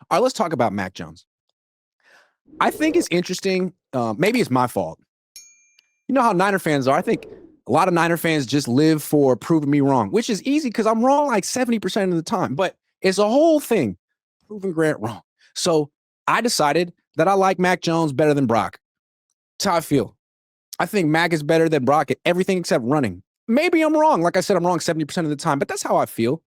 All right, let's talk about Mac Jones. I think it's interesting. Maybe it's my fault. You know how Niner fans are. I think a lot of Niner fans just live for proving me wrong, which is easy because I'm wrong like 70% of the time. But it's a whole thing proving Grant wrong. So I decided that I like Mac Jones better than Brock. That's how I feel. I think Mac is better than Brock at everything except running. Maybe I'm wrong. Like I said, I'm wrong 70% of the time, but that's how I feel.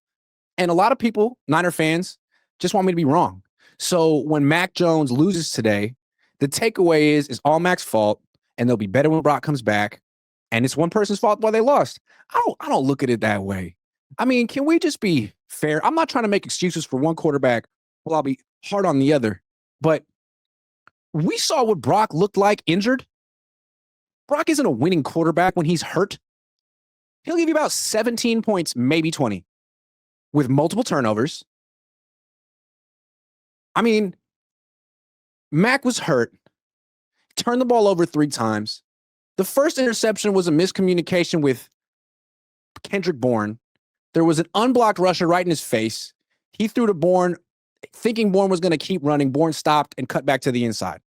And a lot of people, Niner fans, just want me to be wrong. So when Mac Jones loses today, the takeaway is it's all Mac's fault, and they'll be better when Brock comes back. And it's one person's fault why they lost. I don't look at it that way. I mean, can we just be fair? I'm not trying to make excuses for one quarterback. Well, I'll be hard on the other. But we saw what Brock looked like injured. Brock isn't a winning quarterback when he's hurt. He'll give you about 17 points, maybe 20, with multiple turnovers. I mean, Mac was hurt, turned the ball over 3 times. The first interception was a miscommunication with Kendrick Bourne. There was an unblocked rusher right in his face. He threw to Bourne, thinking Bourne was going to keep running. Bourne stopped and cut back to the inside.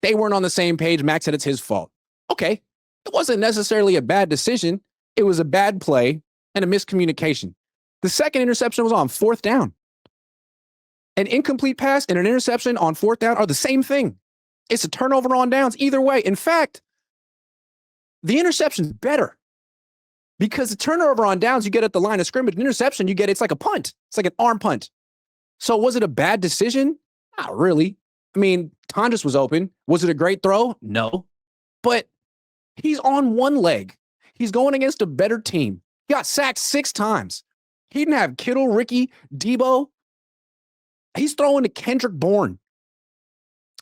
They weren't on the same page. Mac said it's his fault. Okay, it wasn't necessarily a bad decision. It was a bad play and a miscommunication. The second interception was on 4th down. An incomplete pass and an interception on 4th down are the same thing. It's a turnover on downs either way. In fact, the interception's better because the turnover on downs you get at the line of scrimmage, an interception you get, it's like a punt. It's like an arm punt. So was it a bad decision? Not really. I mean, Tonjes was open. Was it a great throw? No. But he's on one leg. He's going against a better team. He got sacked 6 times. He didn't have Kittle, Ricky, Debo. He's throwing to Kendrick Bourne.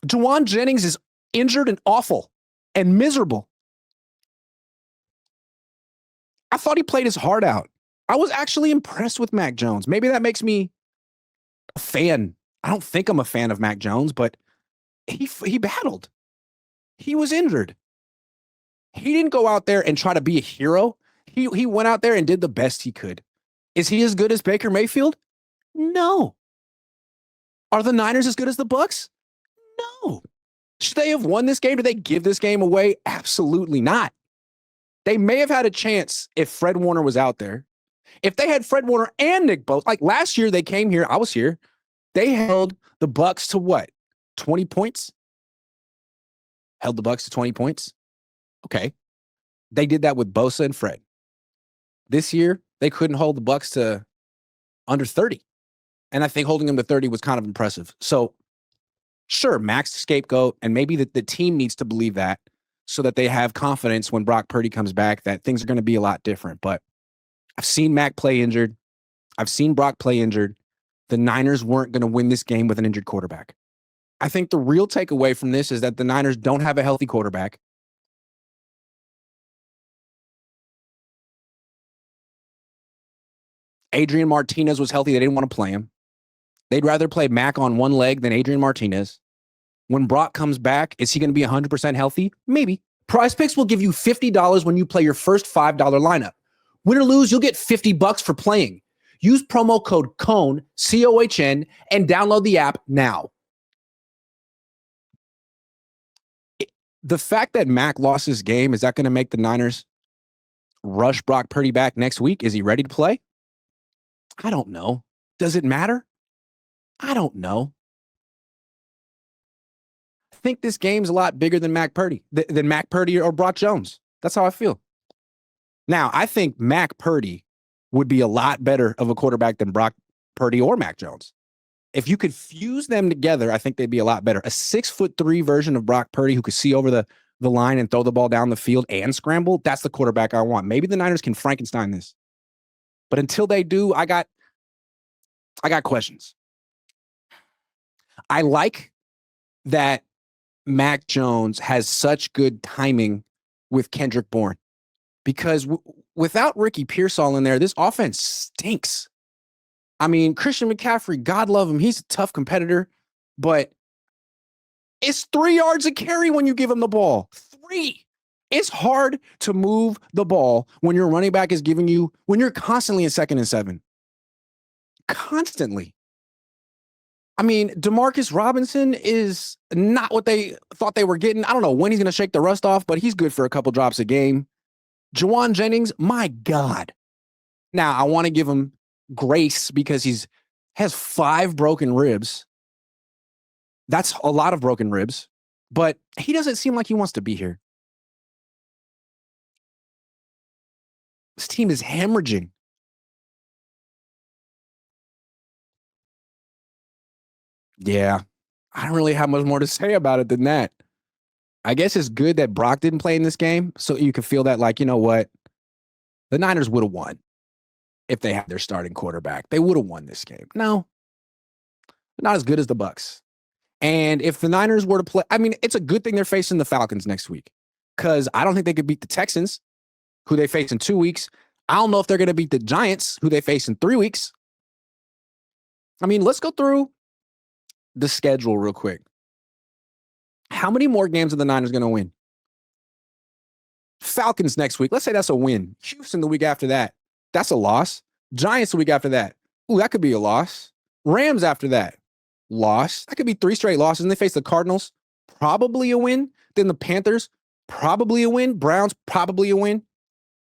Juwan Jennings is injured and awful and miserable. I thought he played his heart out. I was actually impressed with Mac Jones. Maybe that makes me a fan. I don't think I'm a fan of Mac Jones, but he battled. He was injured. He didn't go out there and try to be a hero. He went out there and did the best he could. Is he as good as Baker Mayfield? No. Are the Niners as good as the Bucs? No. Should they have won this game? Did they give this game away? Absolutely not. They may have had a chance if Fred Warner was out there. If they had Fred Warner and Nick Bosa, like last year they came here, I was here. They held the Bucs to what? 20 points? Held the Bucs to 20 points? Okay. They did that with Bosa and Fred. This year, they couldn't hold the Bucs to under 30. And I think holding them to 30 was kind of impressive. So, sure, Mac's the scapegoat, and maybe the team needs to believe that so that they have confidence when Brock Purdy comes back that things are going to be a lot different. But I've seen Mac play injured. I've seen Brock play injured. The Niners weren't going to win this game with an injured quarterback. I think the real takeaway from this is that the Niners don't have a healthy quarterback. Adrian Martinez was healthy. They didn't want to play him. They'd rather play Mac on one leg than Adrian Martinez. When Brock comes back, is he going to be 100% healthy? Maybe. Prize Picks will give you $50 when you play your first $5 lineup. Win or lose, you'll get $50 for playing. Use promo code Cohn, C-O-H-N, and download the app now. The fact that Mac lost this game, is that going to make the Niners rush Brock Purdy back next week? Is he ready to play? I don't know. Does it matter? I don't know. I think this game's a lot bigger than Mac Purdy or Brock Jones. That's how I feel. Now, I think Mac Purdy would be a lot better of a quarterback than Brock Purdy or Mac Jones. If you could fuse them together, I think they'd be a lot better. A 6'3" version of Brock Purdy who could see over the line and throw the ball down the field and scramble, that's the quarterback I want. Maybe the Niners can Frankenstein this. But until they do, I got questions. I like that Mac Jones has such good timing with Kendrick Bourne because without Ricky Pearsall in there, this offense stinks. I mean, Christian McCaffrey, God love him. He's a tough competitor, but it's 3 yards a carry when you give him the ball. 3. It's hard to move the ball when your running back is giving you, when you're constantly in 2nd and 7. Constantly. I mean, Demarcus Robinson is not what they thought they were getting. I don't know when he's going to shake the rust off, but he's good for a couple drops a game. Juwan Jennings, my God. Now, I want to give him grace because has 5 broken ribs. That's a lot of broken ribs, but he doesn't seem like he wants to be here. This team is hemorrhaging. Yeah, I don't really have much more to say about it than that. I guess it's good that Brock didn't play in this game, so you can feel that, like, you know what? The Niners would have won if they had their starting quarterback. They would have won this game. No, not as good as the Bucs. And if the Niners were to play, I mean, it's a good thing they're facing the Falcons next week because I don't think they could beat the Texans, who they face in 2 weeks. I don't know if they're going to beat the Giants, who they face in 3 weeks. I mean, let's go through the schedule real quick. How many more games are the Niners going to win? Falcons next week. Let's say that's a win. Houston the week after that. That's a loss. Giants the week after that. Ooh, that could be a loss. Rams after that. Loss. That could be 3 straight losses. And they face the Cardinals. Probably a win. Then the Panthers. Probably a win. Browns. Probably a win.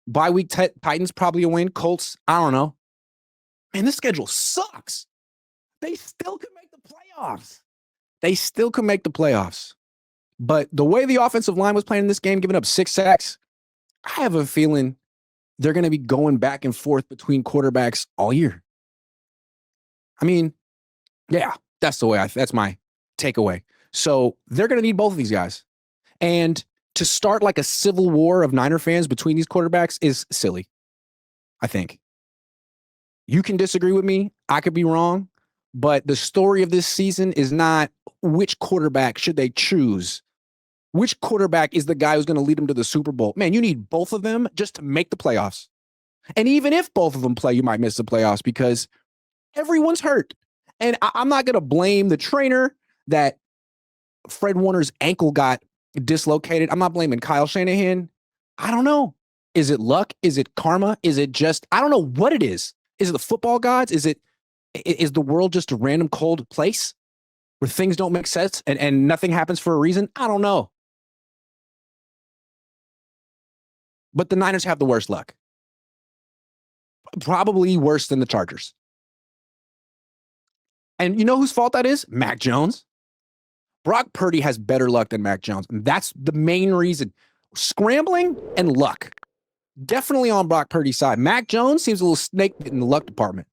Bye week Titans. Probably a win. Colts. I don't know. Man, this schedule sucks. They still could make the playoffs. They still could make the playoffs. But the way the offensive line was playing in this game, giving up 6 sacks, I have a feeling they're going to be going back and forth between quarterbacks all year. I mean, yeah, that's the way that's my takeaway. So they're going to need both of these guys. And to start like a civil war of Niner fans between these quarterbacks is silly, I think. You can disagree with me. I could be wrong. But the story of this season is not which quarterback should they choose. Which quarterback is the guy who's going to lead them to the Super Bowl? Man, you need both of them just to make the playoffs. And even if both of them play, you might miss the playoffs because everyone's hurt. And I'm not going to blame the trainer that Fred Warner's ankle got dislocated. I'm not blaming Kyle Shanahan. I don't know. Is it luck? Is it karma? Is it just, I don't know what it is. Is it the football gods? Is the world just a random cold place where things don't make sense and nothing happens for a reason? I don't know. But the Niners have the worst luck. Probably worse than the Chargers. And you know whose fault that is? Mac Jones. Brock Purdy has better luck than Mac Jones. And that's the main reason. Scrambling and luck. Definitely on Brock Purdy's side. Mac Jones seems a little snake in the luck department.